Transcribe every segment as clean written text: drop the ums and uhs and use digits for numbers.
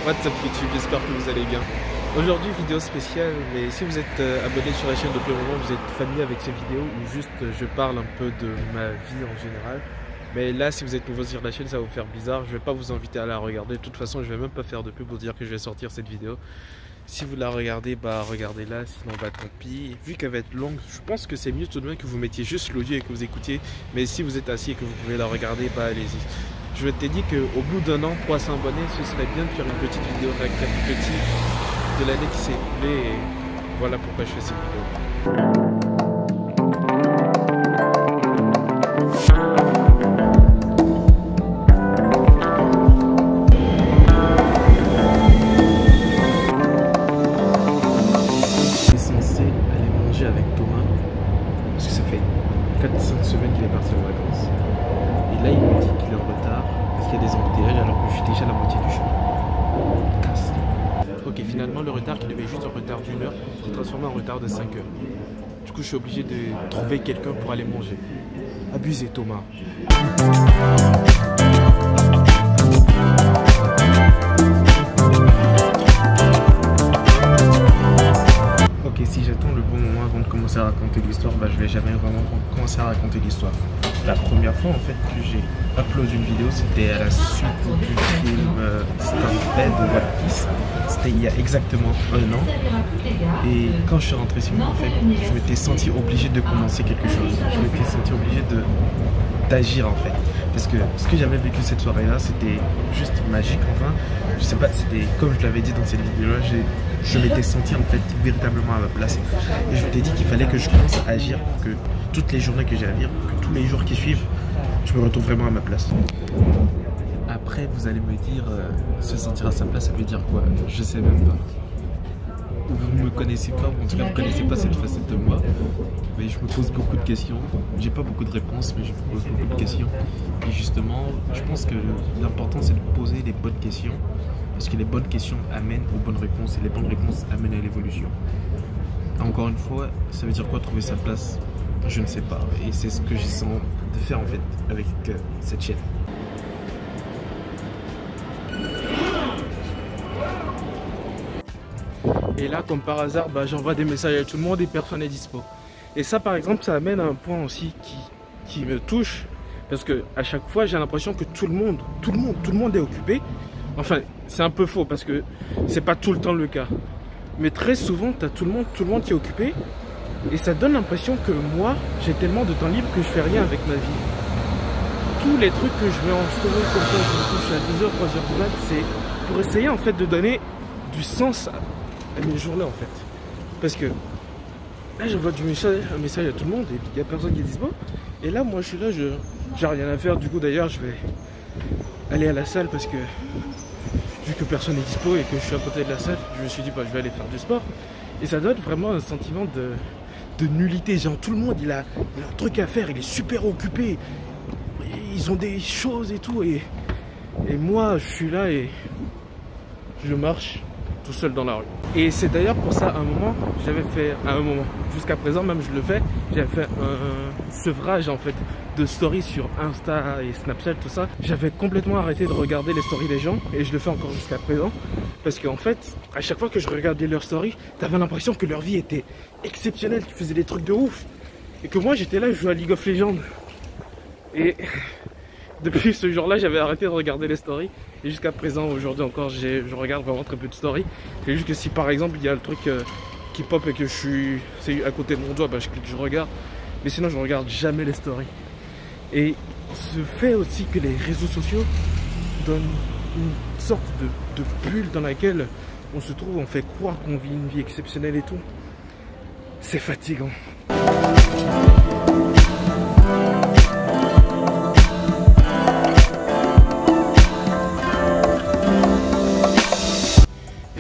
What's up YouTube, j'espère que vous allez bien. Aujourd'hui vidéo spéciale, mais si vous êtes abonné sur la chaîne depuis un moment, vous êtes familier avec ces vidéos où juste je parle un peu de ma vie en général. Mais là, si vous êtes nouveau sur la chaîne, ça va vous faire bizarre. Je vais pas vous inviter à la regarder. De toute façon, je vais même pas faire de pub pour dire que je vais sortir cette vidéo. Si vous la regardez, bah regardez-la, sinon bah tant pis. Vu qu'elle va être longue, je pense que c'est mieux tout de même que vous mettiez juste l'audio et que vous écoutiez. Mais si vous êtes assis et que vous pouvez la regarder, bah allez-y. Je t'ai dit qu'au bout d'un an, 300 abonnés, ce serait bien de faire une petite vidéo récapitulative de l'année qui s'est écoulée. Et voilà pourquoi je fais cette vidéo. Avec Thomas parce que ça fait 4-5 semaines qu'il est parti en vacances et là il me dit qu'il est en retard parce qu'il y a des embouteillages alors que je suis déjà à la moitié du chemin. Casse. Ok, finalement le retard qui devait juste un retard d'1 heure s'est transformé en retard de 5 heures. Du coup je suis obligé de trouver quelqu'un pour aller manger. Abusé Thomas. Si j'attends le bon moment avant de commencer à raconter l'histoire, bah, je vais jamais vraiment commencer à raconter l'histoire. La première fois en fait que j'ai uploadé une vidéo, c'était à la suite du film Stampede de One Piece. C'était il y a exactement 1 an. Et quand je suis rentré chez moi, en fait, je m'étais senti obligé de commencer quelque chose. Je m'étais senti obligé d'agir en fait. Parce que ce que j'avais vécu cette soirée-là, c'était juste magique. Enfin, je sais pas, c'était comme je l'avais dit dans cette vidéo-là, je m'étais senti en fait véritablement à ma place. Et je t'ai dit qu'il fallait que je commence à agir pour que toutes les journées que j'ai à vivre, que tous les jours qui suivent, je me retrouve vraiment à ma place. Après, vous allez me dire, se sentir à sa place, ça veut dire quoi? Je sais même pas. Vous me connaissez pas, en tout cas vous connaissez pas cette facette de moi, mais je me pose beaucoup de questions. J'ai pas beaucoup de réponses, mais je me pose beaucoup de questions. Et justement, je pense que l'important c'est de poser les bonnes questions, parce que les bonnes questions amènent aux bonnes réponses et les bonnes réponses amènent à l'évolution. Encore une fois, ça veut dire quoi trouver sa place? Je ne sais pas, et c'est ce que j'essaie de faire en fait avec cette chaîne. Et là, comme par hasard, bah, j'envoie des messages à tout le monde et personne n'est dispo. Et ça, par exemple, ça amène à un point aussi qui me touche. Parce que à chaque fois, j'ai l'impression que tout le monde est occupé. Enfin, c'est un peu faux parce que c'est pas tout le temps le cas. Mais très souvent, tu as tout le monde qui est occupé. Et ça donne l'impression que moi, j'ai tellement de temps libre que je fais rien avec ma vie. Tous les trucs que je mets en story comme ça, je me couche à 2h, 3h du mat, c'est pour essayer en fait de donner du sens à mes journées en fait. Parce que là j'envoie un message à tout le monde et il n'y a personne qui est dispo. Et là moi je suis là, j'ai rien à faire. Du coup d'ailleurs je vais aller à la salle parce que vu que personne n'est dispo et que je suis à côté de la salle, je me suis dit bah je vais aller faire du sport. Et ça donne vraiment un sentiment de nullité. Genre tout le monde il a un truc à faire, il est super occupé. Ils ont des choses et tout et moi je suis là et je marche tout seul dans la rue. Et c'est d'ailleurs pour ça, jusqu'à présent même je le fais, j'avais fait un sevrage en fait de stories sur Insta et Snapchat, tout ça. J'avais complètement arrêté de regarder les stories des gens et je le fais encore jusqu'à présent. Parce qu'en fait, à chaque fois que je regardais leurs stories, t'avais l'impression que leur vie était exceptionnelle, qu'ils faisaient des trucs de ouf. Et que moi j'étais là, je jouais à League of Legends. Et depuis ce jour-là, j'avais arrêté de regarder les stories. Et jusqu'à présent, aujourd'hui encore, je regarde vraiment très peu de stories. C'est juste que si par exemple, il y a le truc qui pop et que c'est à côté de mon doigt, bah, je clique, je regarde. Mais sinon, je regarde jamais les stories. Et ce fait aussi que les réseaux sociaux donnent une sorte de bulle dans laquelle on se trouve, on fait croire qu'on vit une vie exceptionnelle et tout. C'est fatigant.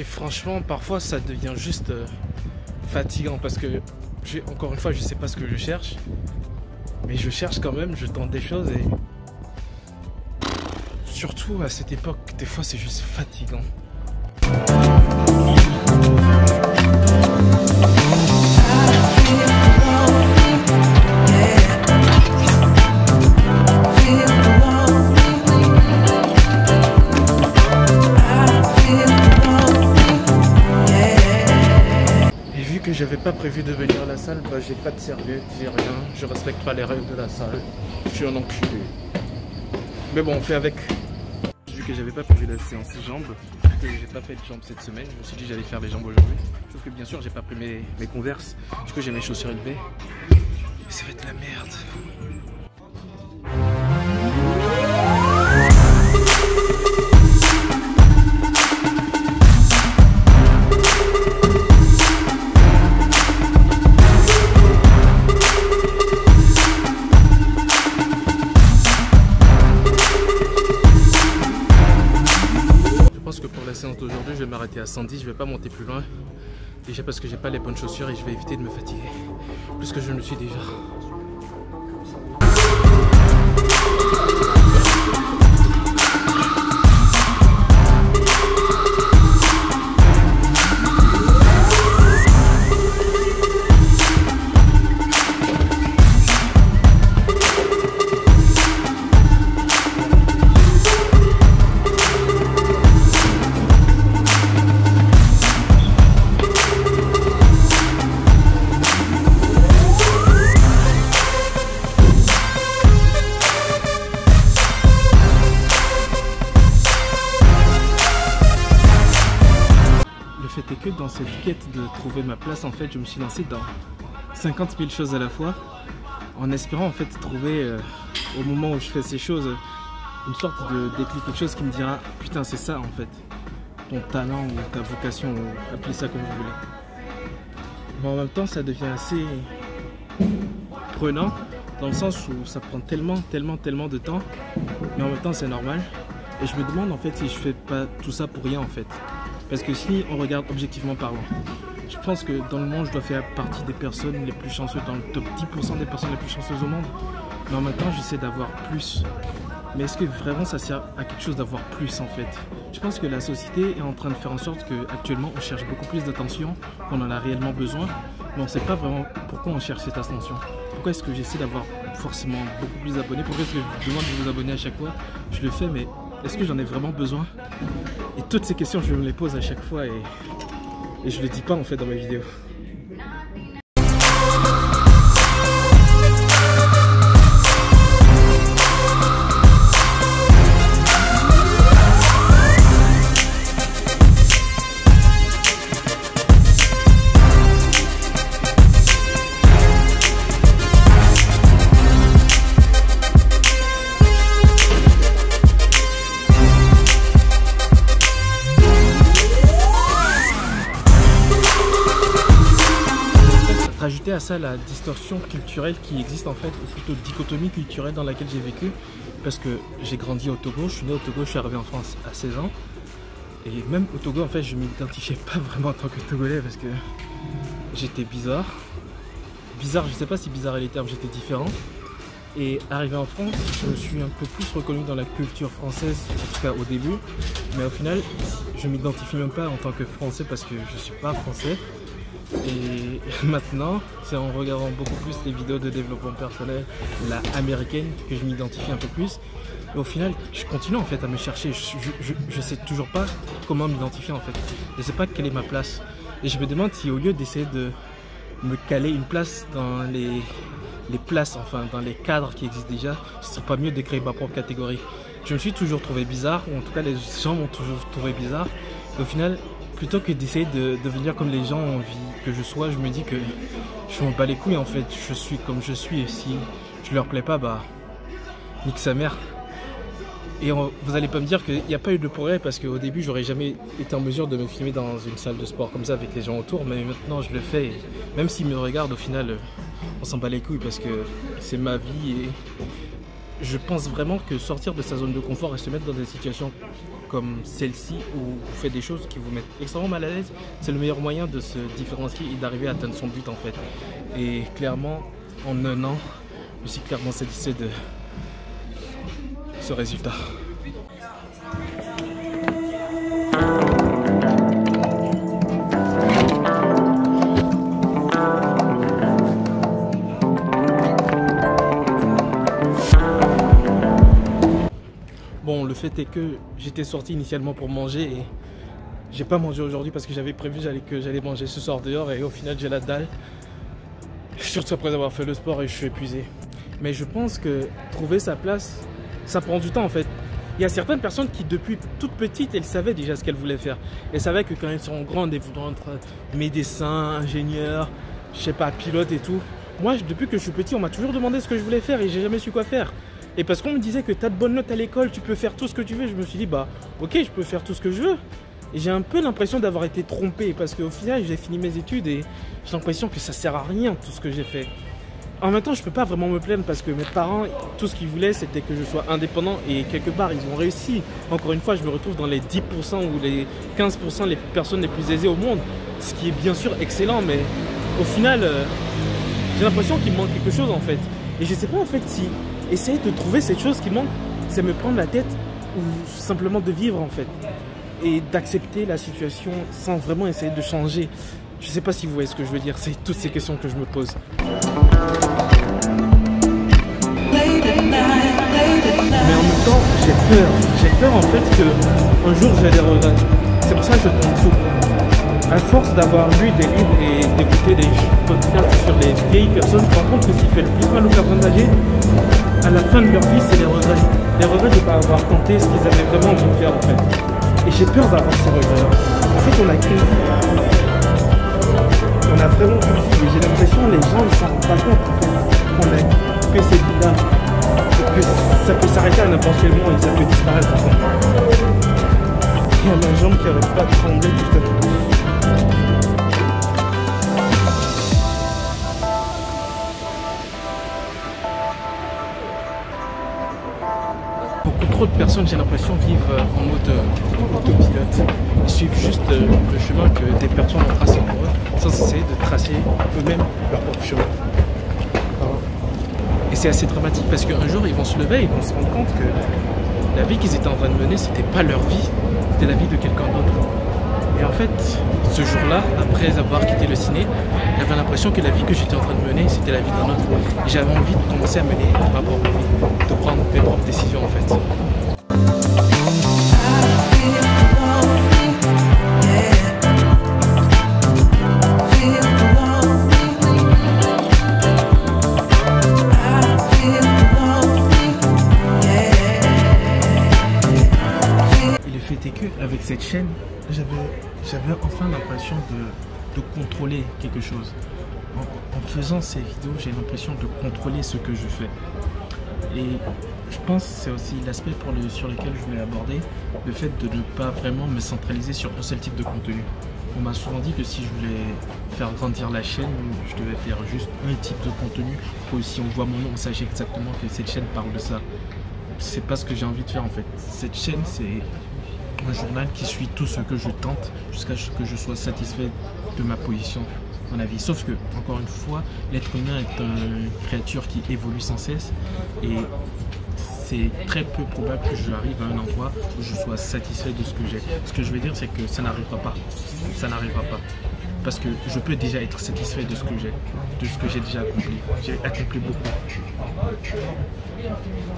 Franchement, parfois ça devient juste fatigant parce que, encore une fois, je sais pas ce que je cherche, mais je cherche quand même, je tente des choses et surtout à cette époque, des fois c'est juste fatigant. feel j'avais pas prévu de venir à la salle, bah j'ai pas de serviette, j'ai rien, je respecte pas les règles de la salle, je suis un enculé. Mais bon, on fait avec. Vu que j'avais pas prévu la séance jambes, que j'ai pas fait de jambes cette semaine, je me suis dit que j'allais faire les jambes aujourd'hui. Sauf que bien sûr j'ai pas pris mes Converse, du coup j'ai mes chaussures élevées. Et ça va être la merde. Séance d'aujourd'hui, je vais m'arrêter à 110, je vais pas monter plus loin. Déjà parce que j'ai pas les bonnes chaussures et je vais éviter de me fatiguer plus que je ne le suis déjà. Et que dans cette quête de trouver ma place, en fait, je me suis lancé dans 50 000 choses à la fois, en espérant en fait trouver au moment où je fais ces choses une sorte de déclic, quelque chose qui me dira putain c'est ça en fait, ton talent ou ta vocation, ou appelez ça comme vous voulez. Mais en même temps ça devient assez prenant dans le sens où ça prend tellement de temps, mais en même temps c'est normal. Et je me demande en fait si je fais pas tout ça pour rien en fait. Parce que si on regarde objectivement parlant, je pense que dans le monde, je dois faire partie des personnes les plus chanceuses, dans le top 10% des personnes les plus chanceuses au monde. Mais en même temps, j'essaie d'avoir plus. Mais est-ce que vraiment ça sert à quelque chose d'avoir plus en fait? Je pense que la société est en train de faire en sorte qu'actuellement, on cherche beaucoup plus d'attention, qu'on en a réellement besoin, mais on ne sait pas vraiment pourquoi on cherche cette attention. Pourquoi est-ce que j'essaie d'avoir forcément beaucoup plus d'abonnés? Pourquoi est-ce que je demande de vous abonner à chaque fois? Je le fais, mais est-ce que j'en ai vraiment besoin? Et toutes ces questions, je me les pose à chaque fois et je le dis pas en fait dans mes vidéos. Rajouter à ça la distorsion culturelle qui existe en fait, ou plutôt dichotomie culturelle dans laquelle j'ai vécu, parce que j'ai grandi au Togo, je suis né au Togo, je suis arrivé en France à 16 ans, et même au Togo en fait je m'identifiais pas vraiment en tant que Togolais parce que j'étais bizarre, je sais pas si bizarre est le terme, j'étais différent, et arrivé en France, je me suis un peu plus reconnu dans la culture française, en tout cas au début, mais au final je m'identifie même pas en tant que français parce que je suis pas français. Et maintenant, c'est en regardant beaucoup plus les vidéos de développement personnel, la américaine, que je m'identifie un peu plus. Et au final, je continue en fait à me chercher. Je sais toujours pas comment m'identifier en fait. Je sais pas quelle est ma place. Et je me demande si au lieu d'essayer de me caler une place dans les places, enfin dans les cadres qui existent déjà, ce serait pas mieux de créer ma propre catégorie. Je me suis toujours trouvé bizarre, ou en tout cas les gens m'ont toujours trouvé bizarre. Et au final, plutôt que d'essayer de devenir comme les gens ont envie que je sois, je me dis que je m'en bats les couilles en fait, je suis comme je suis et si je leur plais pas, bah nique sa mère. Et vous allez pas me dire qu'il n'y a pas eu de progrès parce qu'au début j'aurais jamais été en mesure de me filmer dans une salle de sport comme ça avec les gens autour, mais maintenant je le fais et même s'ils me regardent au final on s'en bat les couilles parce que c'est ma vie et je pense vraiment que sortir de sa zone de confort et se mettre dans des situations comme celle-ci où vous faites des choses qui vous mettent extrêmement mal à l'aise, c'est le meilleur moyen de se différencier et d'arriver à atteindre son but en fait. Et clairement, en un an, je suis clairement satisfait de ce résultat. Bon, le fait est que j'étais sorti initialement pour manger et J'ai pas mangé aujourd'hui parce que j'avais prévu que j'allais manger ce soir dehors et au final j'ai la dalle. Surtout après avoir fait le sport et je suis épuisé. Mais je pense que trouver sa place, ça prend du temps en fait. Il y a certaines personnes qui depuis toute petite, elles savaient déjà ce qu'elles voulaient faire. Elles savaient que quand elles seront grandes, elles voudront être médecin, ingénieur, je sais pas, pilote et tout. Moi, depuis que je suis petit, on m'a toujours demandé ce que je voulais faire et j'ai jamais su quoi faire. Et parce qu'on me disait que tu as de bonnes notes à l'école, tu peux faire tout ce que tu veux, je me suis dit, bah ok, je peux faire tout ce que je veux. Et j'ai un peu l'impression d'avoir été trompé parce qu'au final, j'ai fini mes études et j'ai l'impression que ça sert à rien tout ce que j'ai fait. En même temps, je peux pas vraiment me plaindre parce que mes parents, tout ce qu'ils voulaient, c'était que je sois indépendant et quelque part, ils ont réussi. Encore une fois, je me retrouve dans les 10% ou les 15% les personnes les plus aisées au monde, ce qui est bien sûr excellent, mais au final, j'ai l'impression qu'il me manque quelque chose en fait. Et je sais pas en fait si essayer de trouver cette chose qui manque, c'est me prendre la tête ou simplement de vivre en fait. Et d'accepter la situation sans vraiment essayer de changer. Je sais pas si vous voyez ce que je veux dire, c'est toutes ces questions que je me pose. Mais en même temps, j'ai peur. J'ai peur en fait qu'un jour j'ai des regrets. C'est pour ça que je tente tout. À force d'avoir lu des livres et d'écouter des podcasts sur les vieilles personnes, je me rends compte que ce qui fait le plus mal aux personnes âgées, à la fin de leur vie, c'est les regrets. Les regrets de ne pas avoir tenté ce qu'ils avaient vraiment envie de faire en fait. Et j'ai peur d'avoir ces regrets. En fait, on a qu'une vie. On a vraiment qu'une vie. Et j'ai l'impression que les gens ne s'en rendent pas compte en fait. On a que cette vie-là. Que ça peut s'arrêter à n'importe quel moment et ça peut disparaître en fait. Il y a ma jambe qui n'arrête pas de trembler, putain. Beaucoup trop de personnes, j'ai l'impression, vivent en mode autopilote. Ils suivent juste le chemin que des personnes ont tracé pour eux, sans essayer de tracer eux-mêmes leur propre chemin. Et c'est assez dramatique parce qu'un jour, ils vont se lever et ils vont se rendre compte que la vie qu'ils étaient en train de mener, c'était pas leur vie, c'était la vie de quelqu'un d'autre. Et en fait, ce jour-là, après avoir quitté le ciné, j'avais l'impression que la vie que j'étais en train de mener, c'était la vie d'un autre. Et j'avais envie de commencer à mener ma propre vie, de prendre mes propres décisions en fait. Avec cette chaîne, j'avais enfin l'impression de contrôler quelque chose. En faisant ces vidéos, j'ai l'impression de contrôler ce que je fais. Et je pense que c'est aussi l'aspect sur lequel je voulais aborder, le fait de ne pas vraiment me centraliser sur un seul type de contenu. On m'a souvent dit que si je voulais faire grandir la chaîne, je devais faire juste un type de contenu. Ou si on voit mon nom, on sache exactement que cette chaîne parle de ça. C'est pas ce que j'ai envie de faire en fait. Cette chaîne, c'est un journal qui suit tout ce que je tente jusqu'à ce que je sois satisfait de ma position dans la vie. Sauf que, encore une fois, l'être humain est une créature qui évolue sans cesse et c'est très peu probable que j'arrive à un endroit où je sois satisfait de ce que j'ai. Ce que je veux dire, c'est que ça n'arrivera pas. Ça n'arrivera pas. Parce que je peux déjà être satisfait de ce que j'ai, déjà accompli. J'ai accompli beaucoup.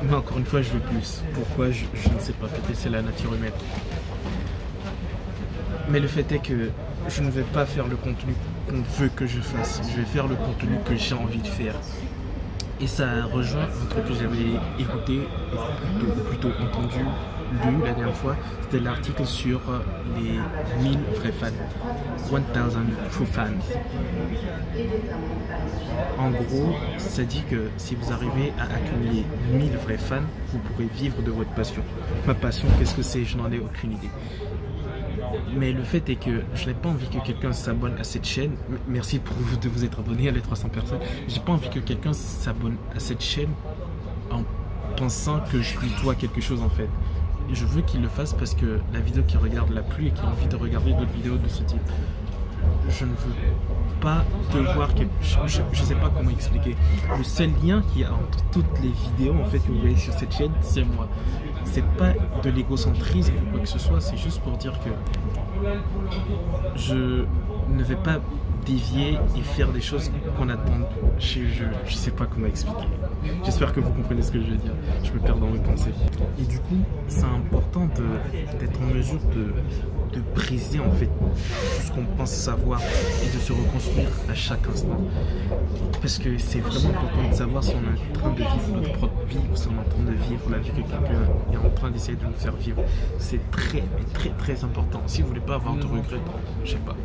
Mais encore une fois, je veux plus. Pourquoi je ne sais pas. Peut-être c'est la nature humaine. Mais le fait est que je ne vais pas faire le contenu qu'on veut que je fasse. Je vais faire le contenu que j'ai envie de faire. Et ça rejoint un truc que j'avais écouté, ou plutôt entendu, lu la dernière fois. C'était l'article sur les 1000 vrais fans. 1000 true fans. En gros, ça dit que si vous arrivez à accumuler 1000 vrais fans, vous pourrez vivre de votre passion. Ma passion, qu'est-ce que c'est? Je n'en ai aucune idée. Mais le fait est que je n'ai pas envie que quelqu'un s'abonne à cette chaîne. Merci de vous être abonné à les 300 personnes. J'ai pas envie que quelqu'un s'abonne à cette chaîne en pensant que je lui dois quelque chose en fait. Et je veux qu'il le fasse parce que la vidéo qu'il regarde l'a plu et qu'il a envie de regarder d'autres vidéos de ce type. Je ne veux pas devoir je sais pas comment expliquer. Le seul lien qu'il y a entre toutes les vidéos en fait que vous voyez sur cette chaîne, c'est moi. C'est pas de l'égocentrisme ou quoi que ce soit, c'est juste pour dire que je ne vais pas dévier et faire des choses qu'on attend. Je sais pas comment expliquer. J'espère que vous comprenez ce que je veux dire. Je me perds dans mes pensées. Et du coup, c'est important d'être en mesure de briser en fait tout ce qu'on pense savoir et de se reconstruire à chaque instant. Parce que c'est vraiment important de savoir si on est en train de vivre notre propre vie ou si on est en train de vivre la vie que quelqu'un est en train d'essayer de nous faire vivre. C'est très très important. Si vous voulez pas avoir de regrets, je sais pas,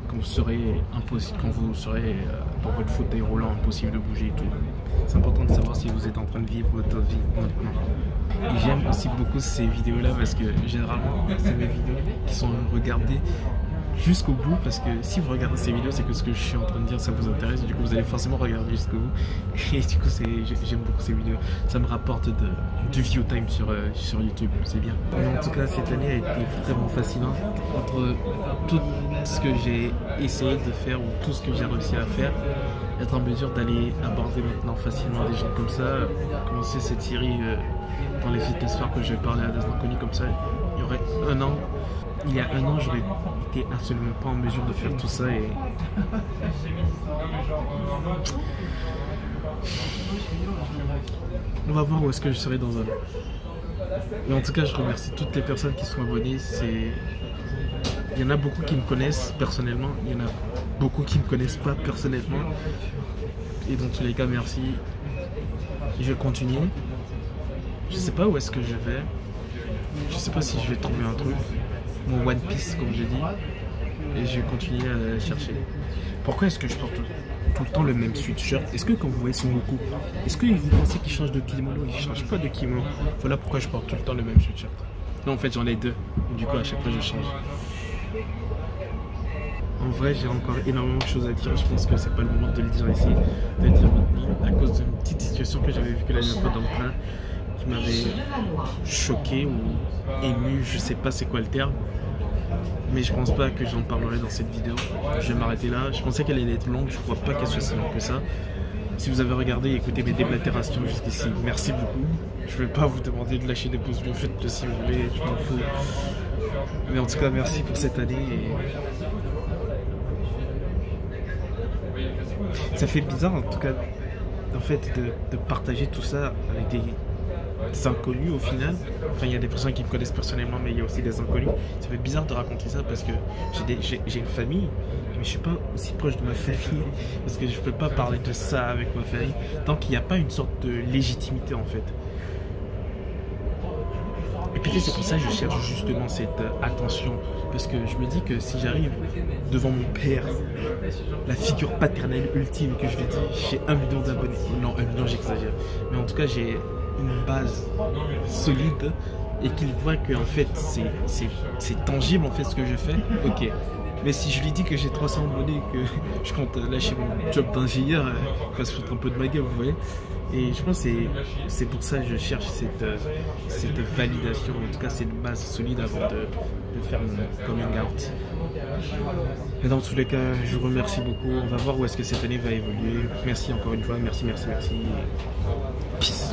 quand vous serez impossible, quand vous serez dans votre fauteuil roulant, impossible de bouger et tout. C'est important de savoir si vous êtes en train de vivre votre vie maintenant. Et j'aime aussi beaucoup ces vidéos-là parce que généralement, c'est mes vidéos qui sont regardées jusqu'au bout, parce que si vous regardez ces vidéos, c'est que ce que je suis en train de dire, ça vous intéresse, du coup vous allez forcément regarder jusqu'au bout. Et du coup, j'aime beaucoup ces vidéos. Ça me rapporte du view time sur YouTube, c'est bien. Mais en tout cas, cette année a été vraiment fascinante. Entre tout ce que j'ai essayé de faire ou tout ce que j'ai réussi à faire, être en mesure d'aller aborder maintenant facilement des gens comme ça, commencer cette série dans les fitness stars que je vais parler à des inconnus comme ça. Il y aurait un an, il y a un an, j'aurais été absolument pas en mesure de faire tout ça et on va voir où est-ce que je serai dans un an. Mais en tout cas, je remercie toutes les personnes qui sont abonnées. Il y en a beaucoup qui me connaissent personnellement, il y en a beaucoup qui me connaissent pas personnellement. Et dans tous les cas, merci. Je vais continuer. Je sais pas où est-ce que je vais. Je sais pas si je vais trouver un truc. Mon One Piece, comme je dis. Et je vais continuer à chercher. Pourquoi est-ce que je porte tout le temps le même sweatshirt? Est-ce que quand vous voyez Son Goku, est-ce que vous pensez qu'il change de kimono? Il change pas de kimono. Voilà pourquoi je porte tout le temps le même sweatshirt. Non, en fait, j'en ai deux. Du coup, à chaque fois, je change. En vrai, j'ai encore énormément de choses à dire. Je pense que c'est pas le moment de le dire ici, de le dire maintenant, à cause d'une petite situation que j'avais vécue la dernière fois dans le train, qui m'avait choqué ou ému, je sais pas c'est quoi le terme. Mais je pense pas que j'en parlerai dans cette vidéo. Je vais m'arrêter là. Je pensais qu'elle allait être longue, je crois pas qu'elle soit si longue que ça. Si vous avez regardé et écouté mes déblatérations jusqu'ici, merci beaucoup. Je vais pas vous demander de lâcher des pouces bleus, faites-le si vous voulez, je m'en fous. Mais en tout cas, merci pour cette année. Ça fait bizarre en tout cas, en fait, de partager tout ça avec des inconnus au final. Enfin, il y a des personnes qui me connaissent personnellement, mais il y a aussi des inconnus. Ça fait bizarre de raconter ça parce que j'ai une famille, mais je suis pas aussi proche de ma famille parce que je peux pas parler de ça avec ma famille tant qu'il n'y a pas une sorte de légitimité en fait. Et puis c'est pour ça que je cherche justement cette attention, parce que je me dis que si j'arrive devant mon père, la figure paternelle ultime, que je lui dis j'ai 1 million d'abonnés, non 1 million j'exagère, mais en tout cas j'ai une base solide et qu'il voit que en fait c'est tangible en fait ce que je fais, ok. Mais si je lui dis que j'ai 300 abonnés, que je compte lâcher mon job d'ingénieur, il va se foutre un peu de ma gueule, vous voyez. Et je pense que c'est pour ça que je cherche cette validation, en tout cas cette base solide avant de faire mon coming out. Et dans tous les cas, je vous remercie beaucoup. On va voir où est-ce que cette année va évoluer. Merci encore une fois, merci. Peace.